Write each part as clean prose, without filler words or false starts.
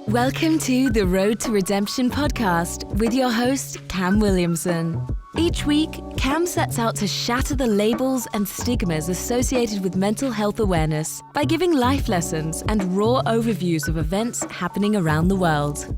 Welcome to the Road to Redemption podcast with your host, Cam Williamson. Each week, Cam sets out to shatter the labels and stigmas associated with mental health awareness by giving life lessons and raw overviews of events happening around the world.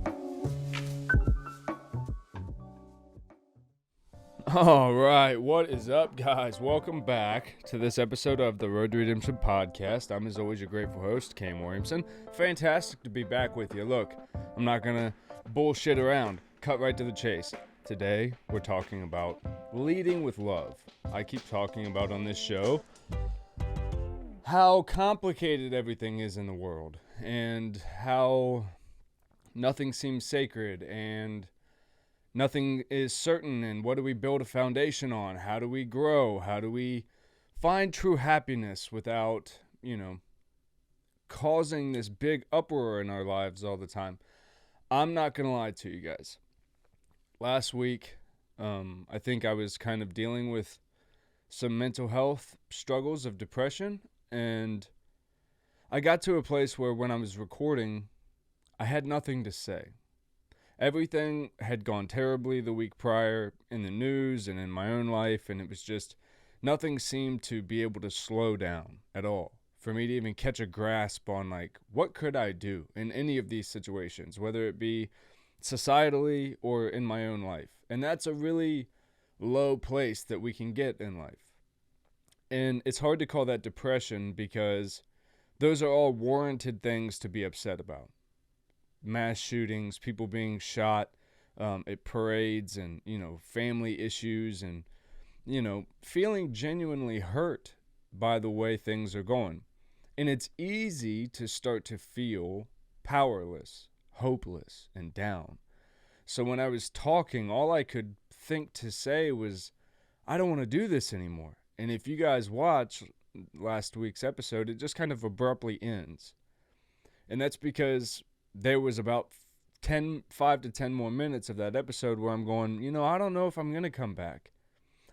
All right, what is up, guys? Welcome back to this episode of the Road to Redemption podcast. I'm, as always, your grateful host, Cam Williamson. Fantastic to be back with you. Look, I'm not going to bullshit around. Cut right to the chase. Today, we're talking about leading with love. I keep talking about on this show how complicated everything is in the world and how nothing seems sacred and nothing is certain, and what do we build a foundation on? How do we grow? How do we find true happiness without, causing this big uproar in our lives all the time? I'm not going to lie to you guys. Last week, I think I was kind of dealing with some mental health struggles of depression, and I got to a place where when I was recording, I had nothing to say. Everything had gone terribly the week prior in the news and in my own life, and it was just nothing seemed to be able to slow down at all for me to even catch a grasp on, what could I do in any of these situations, whether it be societally or in my own life. And that's a really low place that we can get in life. And it's hard to call that depression because those are all warranted things to be upset about. Mass shootings, people being shot at parades, and family issues, and feeling genuinely hurt by the way things are going. And it's easy to start to feel powerless, hopeless, and down. So when I was talking, all I could think to say was, I don't want to do this anymore. And if you guys watch last week's episode, it just kind of abruptly ends. And that's because there was about 5 to 10 more minutes of that episode where I'm going, I don't know if I'm going to come back.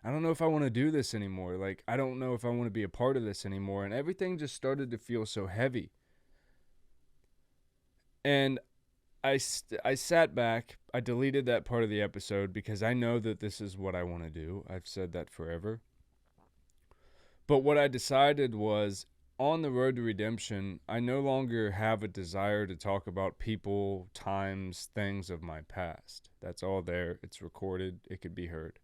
I don't know if I want to do this anymore. I don't know if I want to be a part of this anymore. And everything just started to feel so heavy. And I sat back. I deleted that part of the episode because I know that this is what I want to do. I've said that forever. But what I decided was, on the road to redemption, I no longer have a desire to talk about people, times, things of my past. That's all there. It's recorded. It could be heard.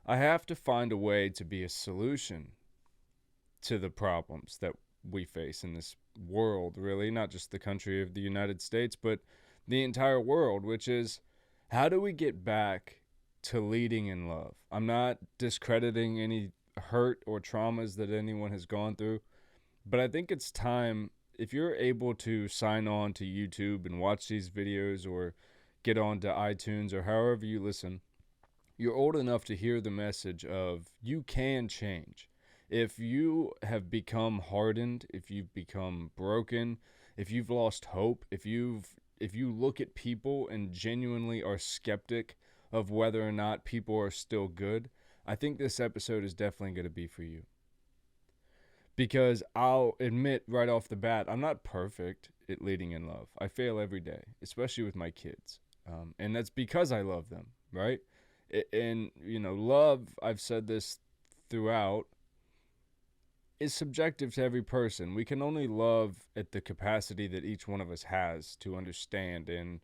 I have to find a way to be a solution to the problems that we face in this world, really, not just the country of the United States, but the entire world, which is, how do we get back to leading in love? I'm not discrediting any hurt or traumas that anyone has gone through, but I think it's time, if you're able to sign on to YouTube and watch these videos, or get on to iTunes, or however you listen, you're old enough to hear the message of you can change. If you have become hardened, if you've become broken, if you've lost hope, if you look at people and genuinely are skeptic of whether or not people are still good, I think this episode is definitely going to be for you. Because I'll admit right off the bat, I'm not perfect at leading in love. I fail every day, especially with my kids. And that's because I love them, right? And, love, I've said this throughout, is subjective to every person. We can only love at the capacity that each one of us has to understand and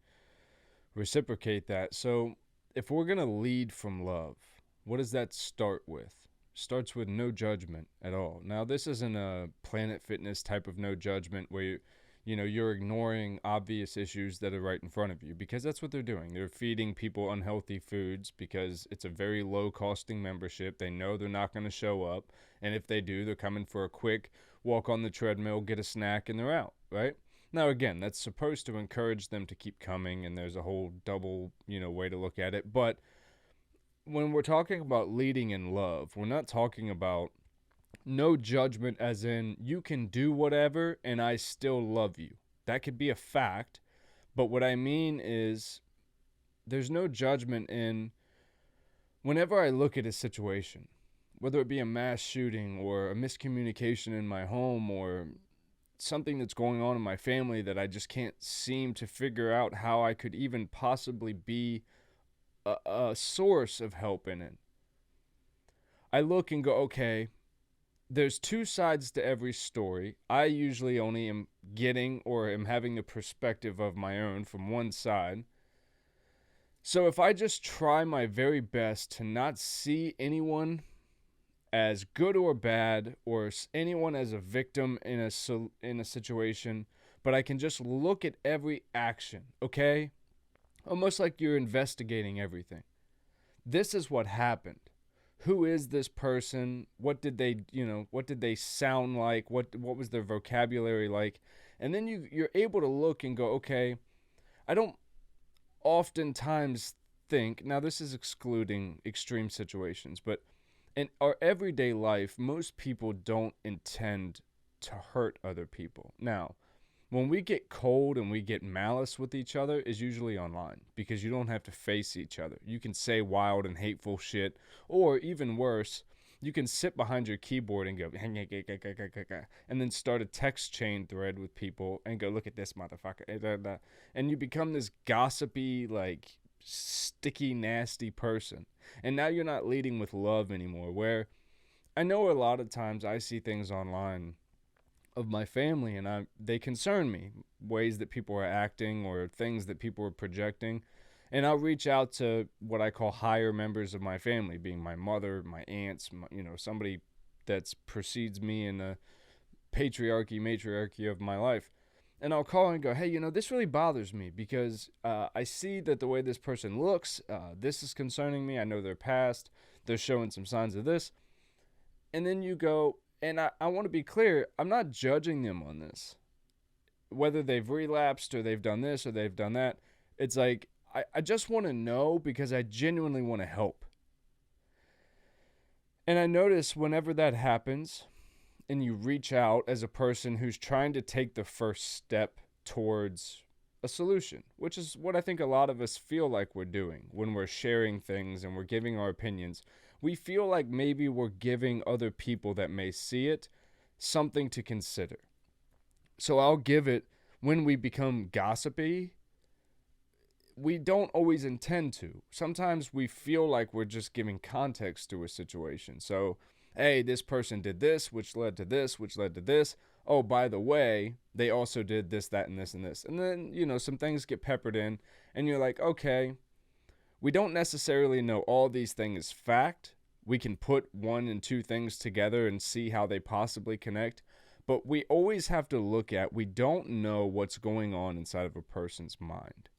reciprocate that. So if we're going to lead from love, what does that start with? Starts with no judgment at all. Now, this isn't a Planet Fitness type of no judgment where you're ignoring obvious issues that are right in front of you, because that's what they're doing. They're feeding people unhealthy foods because it's a very low costing membership. They know they're not going to show up, and if they do, they're coming for a quick walk on the treadmill, get a snack, and they're out, right? Now, again, that's supposed to encourage them to keep coming, and there's a whole double way to look at it. But when we're talking about leading in love, we're not talking about no judgment as in you can do whatever and I still love you. That could be a fact, but what I mean is there's no judgment in whenever I look at a situation, whether it be a mass shooting or a miscommunication in my home or something that's going on in my family that I just can't seem to figure out how I could even possibly be a source of help in it. I look and go, okay, there's two sides to every story. I usually only am getting or am having the perspective of my own from one side. So if I just try my very best to not see anyone as good or bad or anyone as a victim in a situation, but I can just look at every action, okay? Almost like you're investigating everything. This is what happened. Who is this person? What did they sound like? What was their vocabulary like? And then you're able to look and go, okay, I don't oftentimes think, now this is excluding extreme situations, but in our everyday life, most people don't intend to hurt other people. Now, when we get cold and we get malice with each other is usually online because you don't have to face each other. You can say wild and hateful shit, or even worse, you can sit behind your keyboard and go, and then start a text chain thread with people and go, look at this motherfucker. And you become this gossipy, like, sticky, nasty person. And now you're not leading with love anymore, where I know a lot of times I see things online of my family and they concern me, ways that people are acting or things that people are projecting. And I'll reach out to what I call higher members of my family, being my mother, my aunts, somebody that precedes me in the matriarchy of my life. And I'll call and go, hey, this really bothers me because I see that the way this person looks, this is concerning me. I know their past. They're showing some signs of this. And then you go, and I want to be clear, I'm not judging them on this. Whether they've relapsed or they've done this or they've done that, it's like, I just want to know because I genuinely want to help. And I notice whenever that happens and you reach out as a person who's trying to take the first step towards a solution, which is what I think a lot of us feel like we're doing when we're sharing things and we're giving our opinions. We feel like maybe we're giving other people that may see it something to consider. So I'll give it when we become gossipy. We don't always intend to. Sometimes we feel like we're just giving context to a situation. So, hey, this person did this, which led to this, which led to this. Oh, by the way, they also did this, that, and this, and this. And then, some things get peppered in, and you're like, okay, we don't necessarily know all these things as fact. We can put one and two things together and see how they possibly connect. But we always have to look at, we don't know what's going on inside of a person's mind.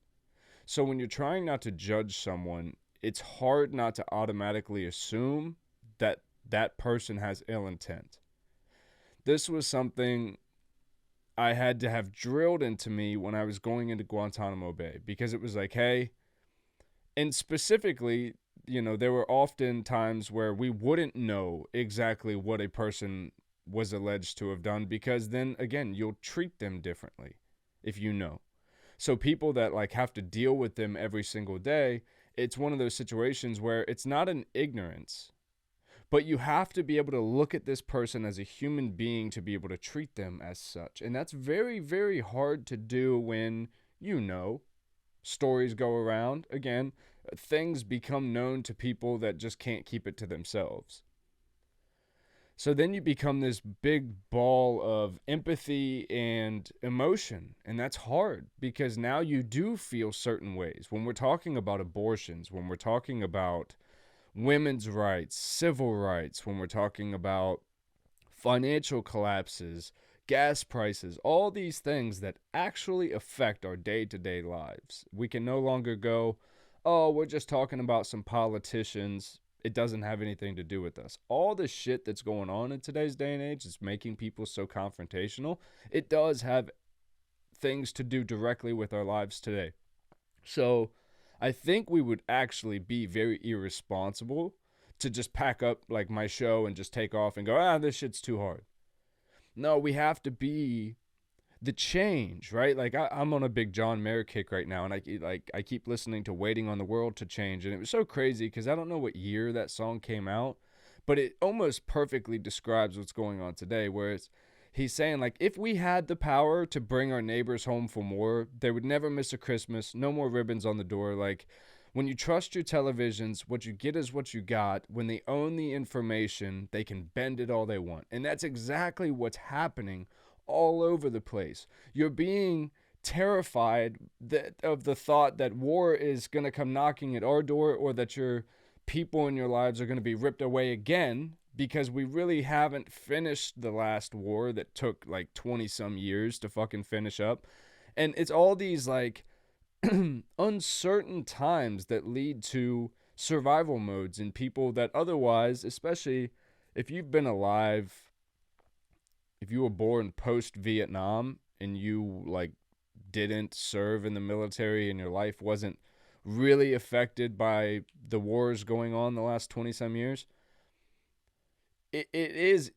So when you're trying not to judge someone, it's hard not to automatically assume that that person has ill intent. This was something I had to have drilled into me when I was going into Guantanamo Bay, because it was like, hey, and specifically, there were often times where we wouldn't know exactly what a person was alleged to have done, because then again, you'll treat them differently if you know. So people that have to deal with them every single day, it's one of those situations where it's not an ignorance, but you have to be able to look at this person as a human being to be able to treat them as such. And that's very, very hard to do when, stories go around. Again, things become known to people that just can't keep it to themselves. So then you become this big ball of empathy and emotion. And that's hard because now you do feel certain ways. When we're talking about abortions, when we're talking about women's rights, civil rights, when we're talking about financial collapses, gas prices, all these things that actually affect our day-to-day lives. We can no longer go, oh, we're just talking about some politicians. It doesn't have anything to do with us. All the shit that's going on in today's day and age is making people so confrontational. It does have things to do directly with our lives today. So I think we would actually be very irresponsible to just pack up my show and just take off and go, this shit's too hard. No, we have to be the change, right? I'm on a big John Mayer kick right now, and I keep listening to Waiting on the World to Change, and it was so crazy because I don't know what year that song came out, but it almost perfectly describes what's going on today, where he's saying, like, if we had the power to bring our neighbors home from war, they would never miss a Christmas, no more ribbons on the door. Like, when you trust your televisions, what you get is what you got. When they own the information, they can bend it all they want. And that's exactly what's happening all over the place. You're being terrified of the thought that war is going to come knocking at our door, or that your people in your lives are going to be ripped away again, because we really haven't finished the last war that took like 20 some years to fucking finish up. And it's all these like uncertain times that lead to survival modes in people that otherwise, especially if you've been alive, if you were born post Vietnam and you like didn't serve in the military and your life wasn't really affected by the wars going on the last 20 some years, it is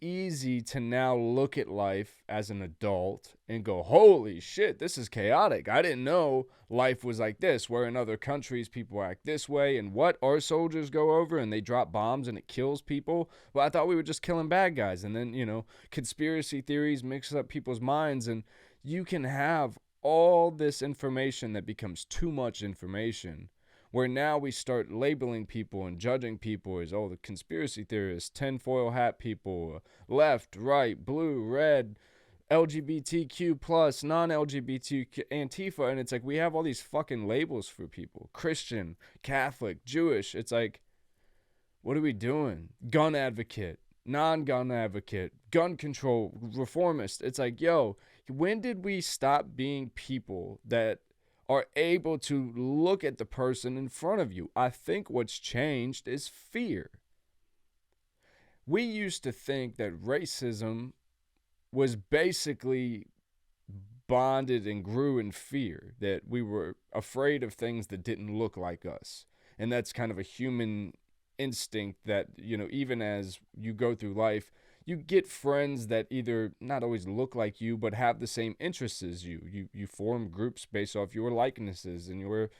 easy to now look at life as an adult and go, holy shit, this is chaotic. I didn't know life was like this, where in other countries people act this way, and what, our soldiers go over and they drop bombs and it kills people. Well, I thought we were just killing bad guys. And then, conspiracy theories mix up people's minds, and you can have all this information that becomes too much information, where now we start labeling people and judging people as, the conspiracy theorists, tinfoil hat people, left, right, blue, red, LGBTQ plus, non-LGBTQ, Antifa. And it's like, we have all these fucking labels for people. Christian, Catholic, Jewish. It's like, what are we doing? Gun advocate, non-gun advocate, gun control, reformist. It's like, when did we stop being people that are able to look at the person in front of you? I think what's changed is fear. We used to think that racism was basically bonded and grew in fear, that we were afraid of things that didn't look like us. And that's kind of a human instinct that, even as you go through life, you get friends that either not always look like you, but have the same interests as you. You form groups based off your likenesses and your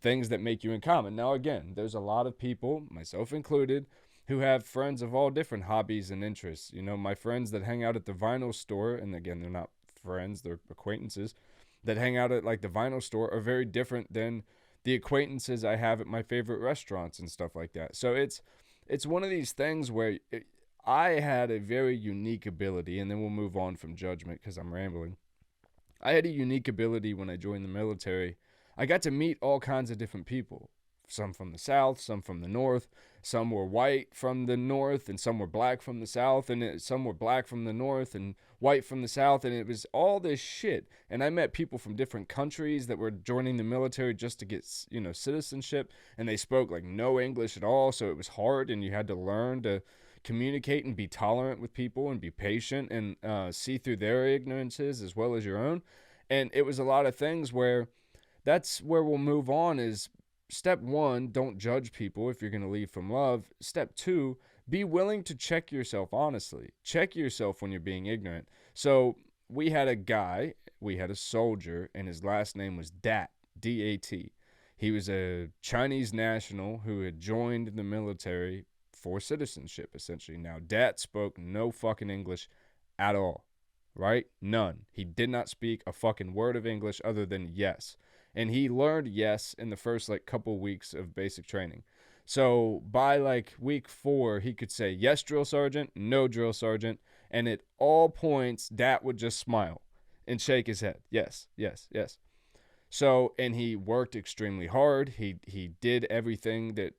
things that make you in common. Now, again, there's a lot of people, myself included, who have friends of all different hobbies and interests. My friends that hang out at the vinyl store, and again, they're not friends, they're acquaintances, that hang out at like the vinyl store are very different than the acquaintances I have at my favorite restaurants and stuff like that. So it's one of these things where I had a very unique ability, and then we'll move on from judgment because I'm rambling. I had a unique ability when I joined the military. I got to meet all kinds of different people. Some from the South, some from the North. Some were white from the North, and some were black from the South, and some were black from the North and white from the South, and it was all this shit. And I met people from different countries that were joining the military just to get, citizenship, and they spoke like no English at all, so it was hard, and you had to learn to communicate and be tolerant with people and be patient and see through their ignorances as well as your own. And it was a lot of things where that's where we'll move on is step one, don't judge people if you're going to leave from love. Step two, be willing to check yourself honestly. Check yourself when you're being ignorant. So we had a soldier, and his last name was Dat, D-A-T. He was a Chinese national who had joined the military for citizenship, essentially. Now, Dat spoke no fucking English at all, right? None. He did not speak a fucking word of English other than yes. And he learned yes in the first, couple weeks of basic training. So by, week 4, he could say, yes, drill sergeant, no, drill sergeant. And at all points, Dat would just smile and shake his head. Yes, yes, yes. So, and he worked extremely hard. He did everything that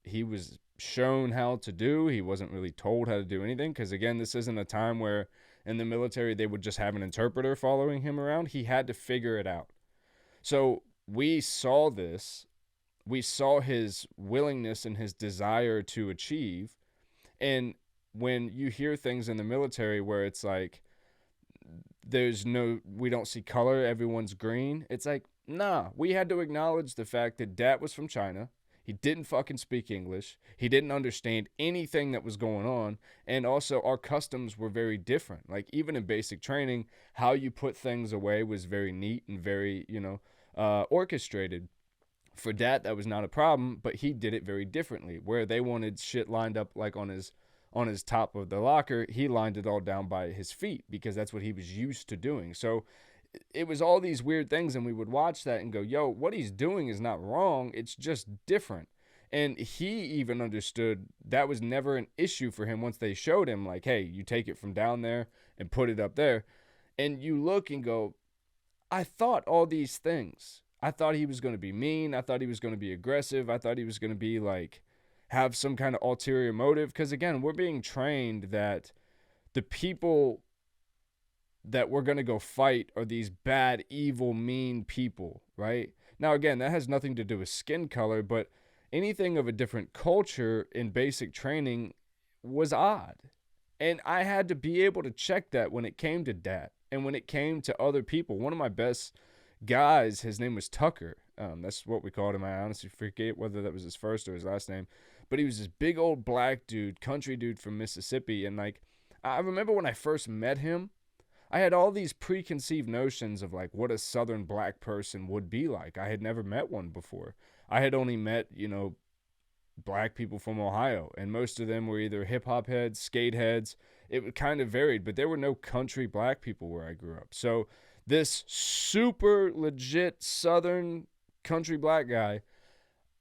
he was shown how to do. He wasn't really told how to do anything, because again, this isn't a time where in the military they would just have an interpreter following him around. He had to figure it out. So we saw this. We saw his willingness and his desire to achieve. And when you hear things in the military where it's like, we don't see color, everyone's green. It's like, nah, we had to acknowledge the fact that Dat was from China. He didn't fucking speak English. He didn't understand anything that was going on. And also our customs were very different. Even in basic training, how you put things away was very neat and very, orchestrated. For Dat, that was not a problem, but he did it very differently, where they wanted shit lined up on his on his top of the locker, he lined it all down by his feet because that's what he was used to doing. So it was all these weird things, and we would watch that and go, yo, what he's doing is not wrong. It's just different. And he even understood that was never an issue for him once they showed him, like, hey, you take it from down there and put it up there. And you look and go, I thought all these things. I thought he was going to be mean. I thought he was going to be aggressive. I thought he was going to be like, have some kind of ulterior motive. Because again, we're being trained that the people that we're going to go fight are these bad, evil, mean people, right? Now, again, that has nothing to do with skin color, but anything of a different culture in basic training was odd. And I had to be able to check that when it came to Dad and when it came to other people. One of my best guys, his name was Tucker. That's what we called him. I honestly forget whether that was his first or his last name. But he was this big old black dude, country dude from Mississippi. And like, I remember when I first met him, I had all these preconceived notions of like what a Southern black person would be like. I had never met one before. I had only met, black people from Ohio, and most of them were either hip hop heads, skate heads. It kind of varied, but there were no country black people where I grew up. So this super legit Southern country black guy,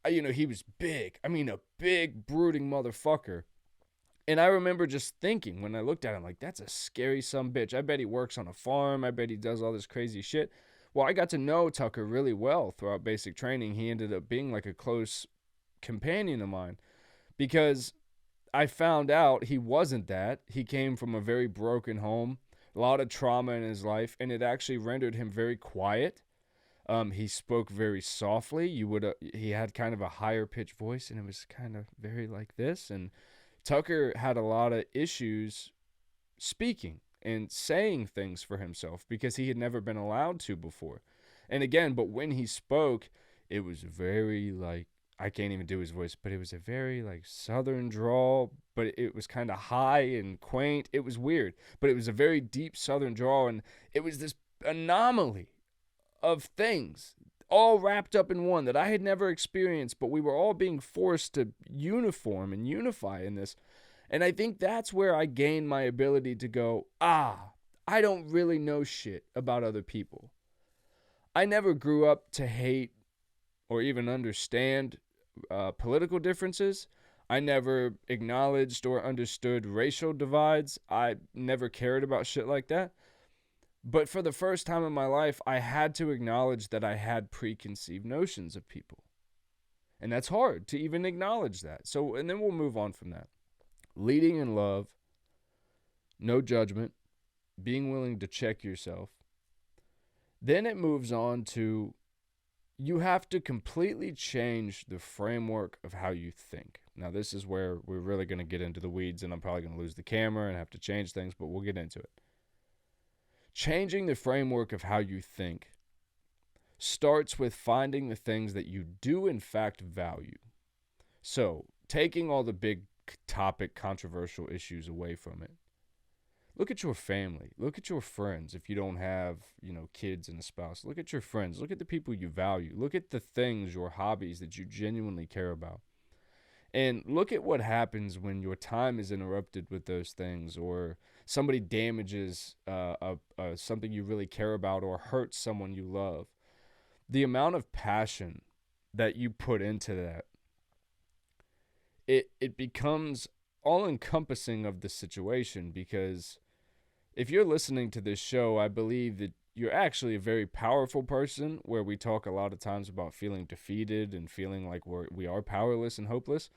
he was big. I mean, a big brooding motherfucker. And I remember just thinking when I looked at him, like, that's a scary sumbitch. I bet he works on a farm. I bet he does all this crazy shit. Well, I got to know Tucker really well throughout basic training. He ended up being like a close companion of mine because I found out he wasn't that. He came from a very broken home, a lot of trauma in his life, and it actually rendered him very quiet. He spoke very softly. He had kind of a higher pitched voice, and it was kind of very like this. And Tucker had a lot of issues speaking and saying things for himself because he had never been allowed to before. And again, but when he spoke, it was very like, I can't even do his voice, but it was a very like Southern drawl, but it was kind of high and quaint. It was weird, but it was a very deep Southern drawl, and it was this anomaly of things all wrapped up in one that I had never experienced, but we were all being forced to uniform and unify in this. And I think that's where I gained my ability to go, I don't really know shit about other people. I never grew up to hate or even understand political differences. I never acknowledged or understood racial divides. I never cared about shit like that. But for the first time in my life, I had to acknowledge that I had preconceived notions of people. And that's hard to even acknowledge that. So, and then we'll move on from that. Leading in love, no judgment, being willing to check yourself. Then it moves on to you have to completely change the framework of how you think. Now, this is where we're really going to get into the weeds, and I'm probably going to lose the camera and have to change things, but we'll get into it. Changing the framework of how you think starts with finding the things that you do in fact value. So, taking all the big topic controversial issues away from it. Look at your family. Look at your friends. If you don't have, kids and a spouse, look at your friends. Look at the people you value. Look at the things, your hobbies that you genuinely care about. And look at what happens when your time is interrupted with those things, or somebody damages something you really care about, or hurts someone you love. The amount of passion that you put into that, it becomes all-encompassing of the situation, because if you're listening to this show, I believe that you're actually a very powerful person, where we talk a lot of times about feeling defeated and feeling like we are powerless and hopeless.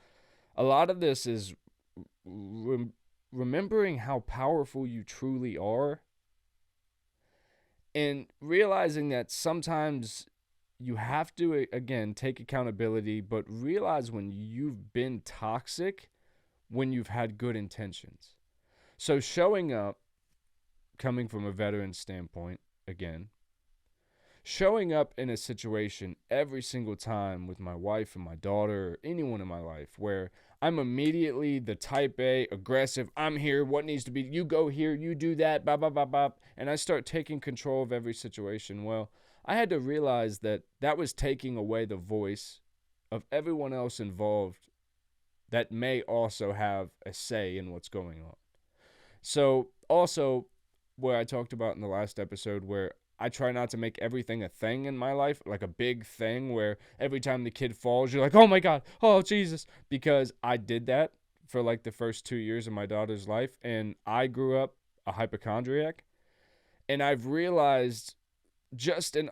A lot of this is remembering how powerful you truly are, and realizing that sometimes you have to, again, take accountability, but realize when you've been toxic, when you've had good intentions. So showing up, coming from a veteran standpoint, again, showing up in a situation every single time with my wife and my daughter, or anyone in my life, where I'm immediately the type A, aggressive, I'm here, what needs to be, you go here, you do that, blah, blah, blah, blah, and I start taking control of every situation. Well, I had to realize that that was taking away the voice of everyone else involved that may also have a say in what's going on. So also, where I talked about in the last episode, where I try not to make everything a thing in my life, like a big thing where every time the kid falls, you're like, oh my God, oh Jesus, because I did that for like the first 2 years of my daughter's life, and I grew up a hypochondriac, and I've realized just in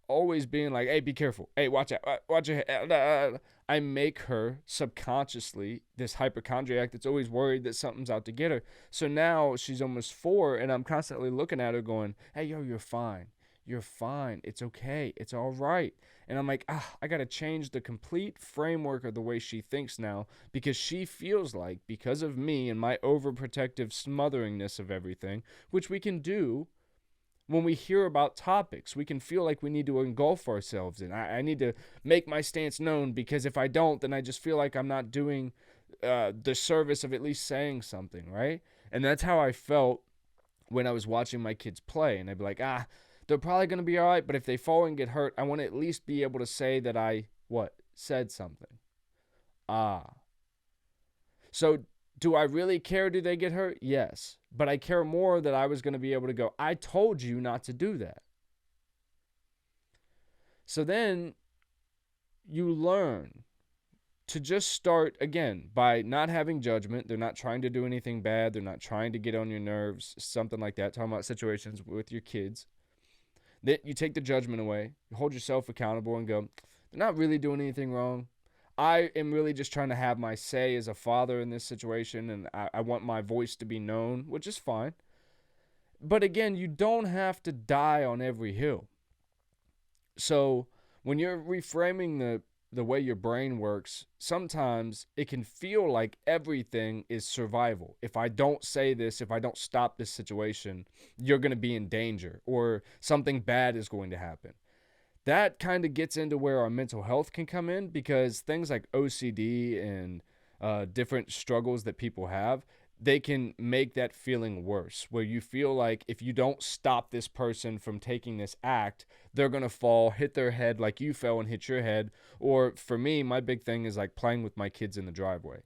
always being like, hey, be careful. Hey, watch out. Watch your head. I make her subconsciously this hypochondriac that's always worried that something's out to get her. So now she's almost 4, and I'm constantly looking at her going, hey, yo, you're fine. You're fine. It's okay. It's all right. And I'm like, I got to change the complete framework of the way she thinks now, because she feels like, because of me and my overprotective smotheringness of everything, which we can do when we hear about topics, we can feel like we need to engulf ourselves in. I need to make my stance known, because if I don't, then I just feel like I'm not doing the service of at least saying something, right? And that's how I felt when I was watching my kids play. And I'd be like, they're probably going to be all right, but if they fall and get hurt, I want to at least be able to say that I, said something. So do I really care? Do they get hurt? Yes. But I care more that I was going to be able to go, I told you not to do that. So then you learn to just start, again, by not having judgment. They're not trying to do anything bad. They're not trying to get on your nerves, something like that. Talking about situations with your kids. Then you take the judgment away. You hold yourself accountable and go, they're not really doing anything wrong. I am really just trying to have my say as a father in this situation, and I want my voice to be known, which is fine. But again, you don't have to die on every hill. So when you're reframing the way your brain works, sometimes it can feel like everything is survival. If I don't say this, if I don't stop this situation, you're going to be in danger, or something bad is going to happen. That kind of gets into where our mental health can come in, because things like OCD and different struggles that people have, they can make that feeling worse, where you feel like if you don't stop this person from taking this act, they're going to fall, hit their head like you fell and hit your head. Or for me, my big thing is like playing with my kids in the driveway.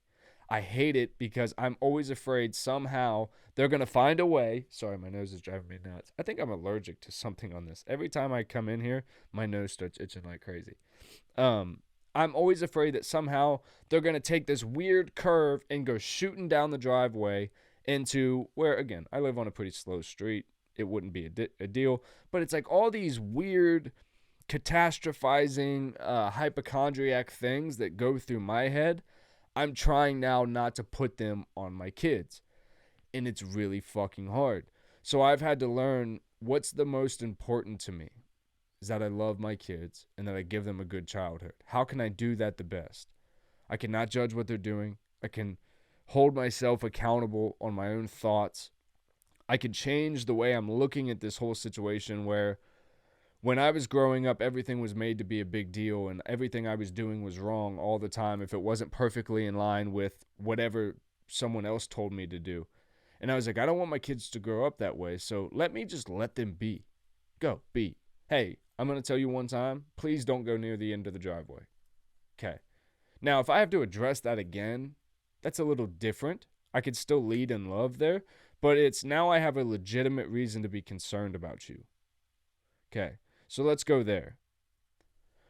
I hate it because I'm always afraid somehow they're going to find a way. Sorry, my nose is driving me nuts. I think I'm allergic to something on this. Every time I come in here, my nose starts itching like crazy. I'm always afraid that somehow they're going to take this weird curve and go shooting down the driveway into where, again, I live on a pretty slow street. It wouldn't be a deal. But it's like all these weird catastrophizing hypochondriac things that go through my head. I'm trying now not to put them on my kids. And it's really fucking hard. So I've had to learn what's the most important to me is that I love my kids and that I give them a good childhood. How can I do that the best? I cannot judge what they're doing. I can hold myself accountable on my own thoughts. I can change the way I'm looking at this whole situation, where when I was growing up, everything was made to be a big deal, and everything I was doing was wrong all the time if it wasn't perfectly in line with whatever someone else told me to do. And I was like, I don't want my kids to grow up that way, so let me just let them be. Go, be. Hey, I'm going to tell you one time, please don't go near the end of the driveway. Okay. Now, if I have to address that again, that's a little different. I could still lead in love there, but it's now I have a legitimate reason to be concerned about you. Okay. So let's go there.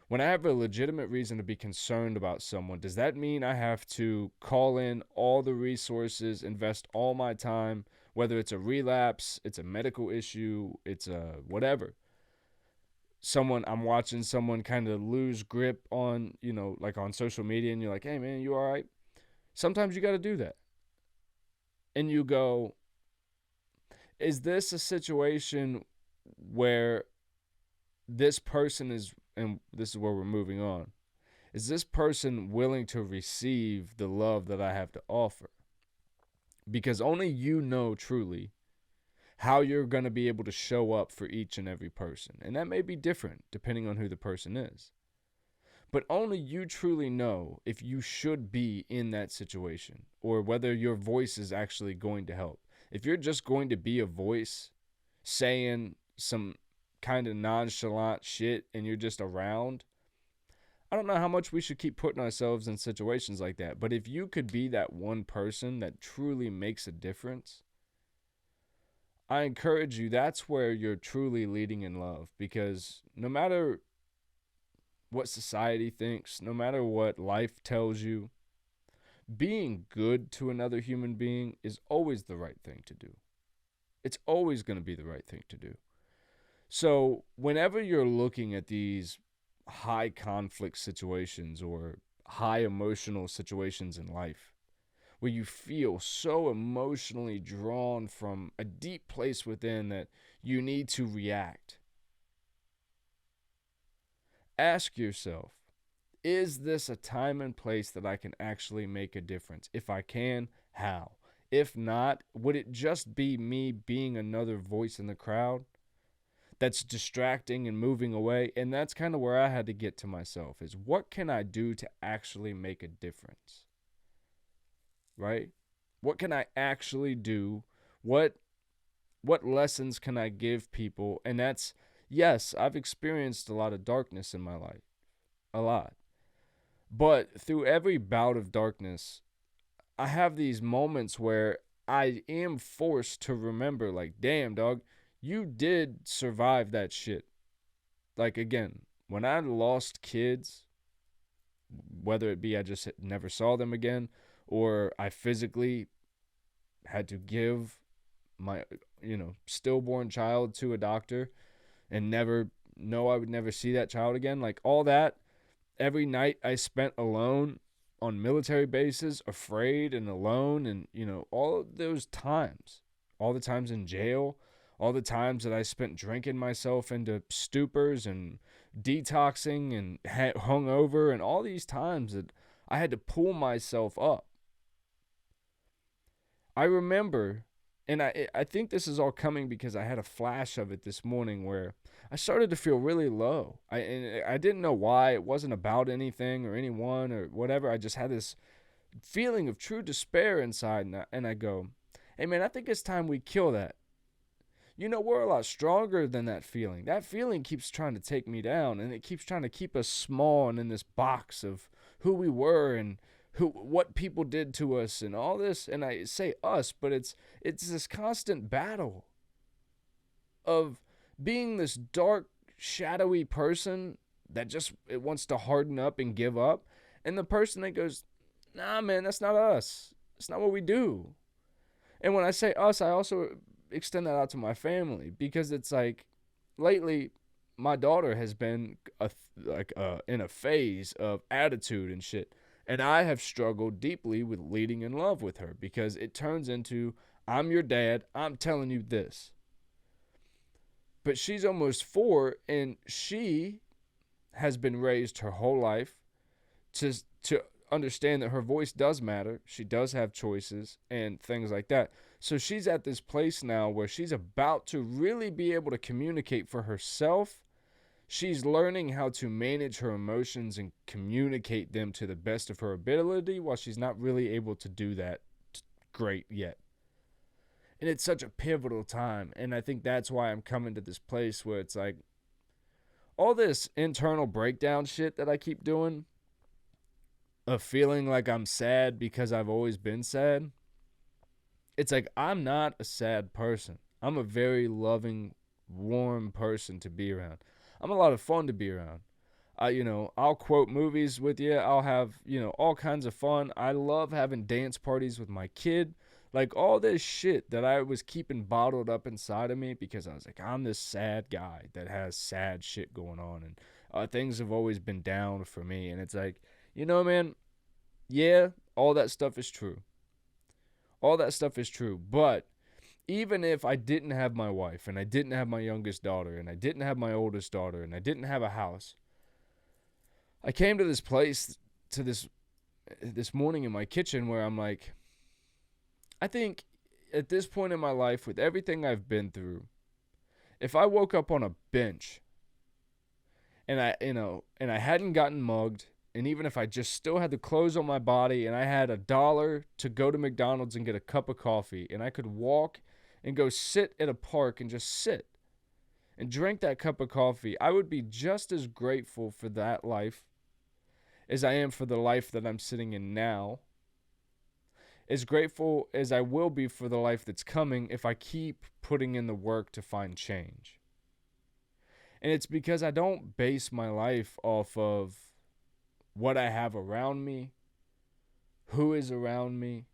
When I have a legitimate reason to be concerned about someone, does that mean I have to call in all the resources, invest all my time, whether it's a relapse, it's a medical issue, it's a whatever? I'm watching someone kind of lose grip on, like on social media, and you're like, hey man, you all right? Sometimes you got to do that. And you go, is this a situation where this person is, and this is where we're moving on, is this person willing to receive the love that I have to offer? Because only you know truly how you're going to be able to show up for each and every person. And that may be different depending on who the person is. But only you truly know if you should be in that situation, or whether your voice is actually going to help. If you're just going to be a voice saying some kind of nonchalant shit and you're just around, I don't know how much we should keep putting ourselves in situations like that. But if you could be that one person that truly makes a difference, I encourage you, that's where you're truly leading in love. Because no matter what society thinks, no matter what life tells you, being good to another human being is always the right thing to do. It's always going to be the right thing to do. So whenever you're looking at these high conflict situations or high emotional situations in life, where you feel so emotionally drawn from a deep place within that you need to react, ask yourself, is this a time and place that I can actually make a difference? If I can, how? If not, would it just be me being another voice in the crowd that's distracting and moving away? And that's kind of where I had to get to myself, is what can I do to actually make a difference? Right? What can I actually do? What lessons can I give people? And that's, yes, I've experienced a lot of darkness in my life. A lot. But through every bout of darkness, I have these moments where I am forced to remember, like, damn, dog, you did survive that shit. Like, again, when I lost kids, whether it be I just never saw them again, or I physically had to give my, stillborn child to a doctor and never know I would never see that child again, like all that, every night I spent alone on military bases, afraid and alone, and, all of those times, all the times in jail, all the times that I spent drinking myself into stupors and detoxing and hungover, and all these times that I had to pull myself up. I remember, and I think this is all coming because I had a flash of it this morning where I started to feel really low. I didn't know why. It wasn't about anything or anyone or whatever. I just had this feeling of true despair inside, and I go, hey man, I think it's time we kill that. We're a lot stronger than that feeling. That feeling keeps trying to take me down, and it keeps trying to keep us small and in this box of who we were and what people did to us and all this. And I say us, but it's this constant battle of being this dark, shadowy person that just it wants to harden up and give up, and the person that goes, nah man, that's not us, that's not what we do. And when I say us, I also extend that out to my family, because it's like lately my daughter has been in a phase of attitude and shit, and I have struggled deeply with leading in love with her, because it turns into, I'm your dad, I'm telling you this. But she's almost 4, and she has been raised her whole life to understand that her voice does matter. She does have choices and things like that. So she's at this place now where she's about to really be able to communicate for herself. She's learning how to manage her emotions and communicate them to the best of her ability, while she's not really able to do that great yet. And it's such a pivotal time. And I think that's why I'm coming to this place where it's like, all this internal breakdown shit that I keep doing, of feeling like I'm sad because I've always been sad. It's like, I'm not a sad person. I'm a very loving, warm person to be around. I'm a lot of fun to be around. I'll quote movies with you. I'll have, all kinds of fun. I love having dance parties with my kid. Like, all this shit that I was keeping bottled up inside of me, because I was like, I'm this sad guy that has sad shit going on, and things have always been down for me. And it's like, man, yeah, all that stuff is true. All that stuff is true. But even if I didn't have my wife, and I didn't have my youngest daughter, and I didn't have my oldest daughter, and I didn't have a house, I came to this place, to this morning in my kitchen, where I'm like, I think at this point in my life, with everything I've been through, if I woke up on a bench and I hadn't gotten mugged, and even if I just still had the clothes on my body, and I had $1 to go to McDonald's and get a cup of coffee, and I could walk and go sit at a park and just sit and drink that cup of coffee, I would be just as grateful for that life as I am for the life that I'm sitting in now, as grateful as I will be for the life that's coming if I keep putting in the work to find change. And it's because I don't base my life off of what I have around me, who is around me,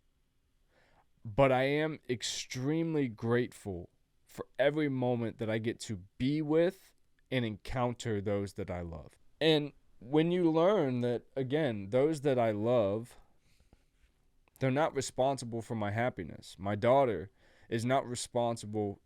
but I am extremely grateful for every moment that I get to be with and encounter those that I love. And when you learn that, again, those that I love, they're not responsible for my happiness. My daughter is not responsible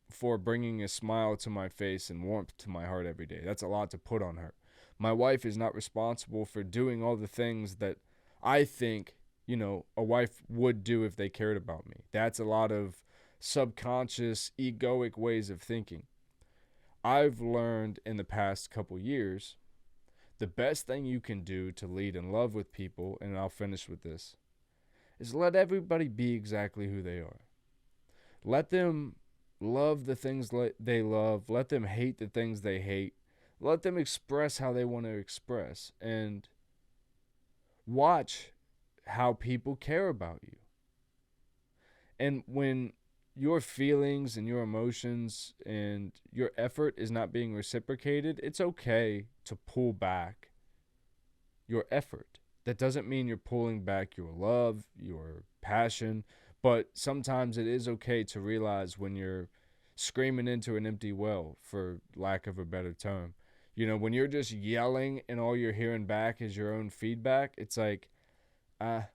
for bringing a smile to my face and warmth to my heart every day. That's a lot to put on her. My wife is not responsible for doing all the things that I think, a wife would do if they cared about me. That's a lot of subconscious, egoic ways of thinking. I've learned in the past couple years, the best thing you can do to lead in love with people, and I'll finish with this, is let everybody be exactly who they are. Let them love the things they love. Let them hate the things they hate. Let them express how they want to express. And watch how people care about you. And when your feelings and your emotions and your effort is not being reciprocated, it's okay to pull back your effort. That doesn't mean you're pulling back your love, your passion, but sometimes it is okay to realize when you're screaming into an empty well, for lack of a better term. When you're just yelling and all you're hearing back is your own feedback, it's like, And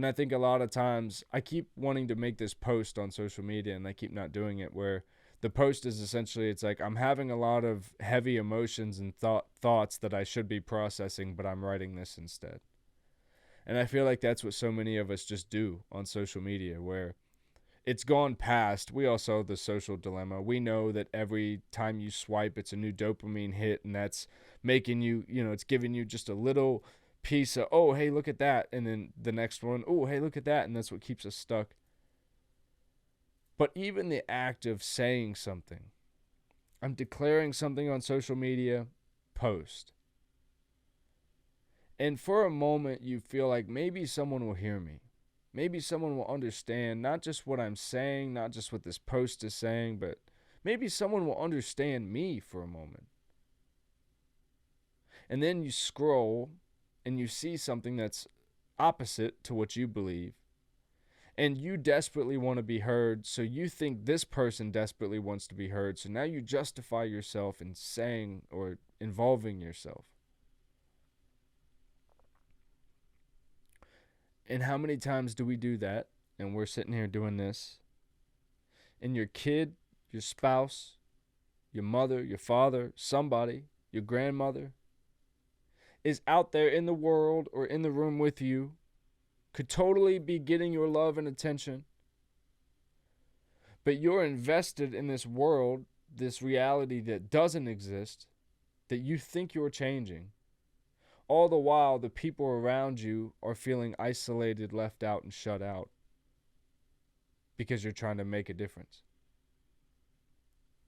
I think a lot of times I keep wanting to make this post on social media and I keep not doing it, where the post is essentially, it's like I'm having a lot of heavy emotions and thoughts that I should be processing, but I'm writing this instead. And I feel like that's what so many of us just do on social media, where it's gone past. We all saw the social dilemma. We know that every time you swipe, it's a new dopamine hit, and that's making you, it's giving you just a little piece of, oh, hey, look at that. And then the next one, oh, hey, look at that. And that's what keeps us stuck. But even the act of saying something, I'm declaring something on social media, post. And for a moment, you feel like maybe someone will hear me. Maybe someone will understand not just what I'm saying, not just what this post is saying, but maybe someone will understand me for a moment. And then you scroll and you see something that's opposite to what you believe. And you desperately want to be heard, so you think this person desperately wants to be heard. So now you justify yourself in saying or involving yourself. And how many times do we do that? And we're sitting here doing this. And your kid, your spouse, your mother, your father, somebody, your grandmother, is out there in the world or in the room with you, could totally be getting your love and attention. But you're invested in this world, this reality that doesn't exist, that you think you're changing. All the while, the people around you are feeling isolated, left out, and shut out because you're trying to make a difference.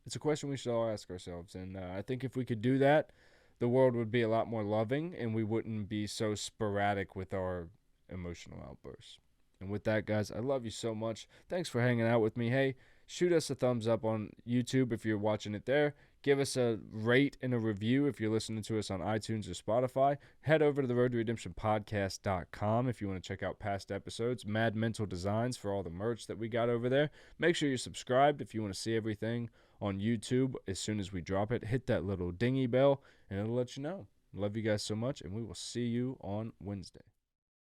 It's a question we should all ask ourselves. And I think if we could do that, the world would be a lot more loving and we wouldn't be so sporadic with our emotional outbursts. And with that, guys, I love you so much. Thanks for hanging out with me. Hey, shoot us a thumbs up on YouTube if you're watching it there. Give us a rate and a review if you're listening to us on iTunes or Spotify. Head over to the Road to Redemption podcast.com if you want to check out past episodes. Mad Mental Designs for all the merch that we got over there. Make sure you're subscribed if you want to see everything on YouTube as soon as we drop it. Hit that little dingy bell and it'll let you know. Love you guys so much, and we will see you on Wednesday.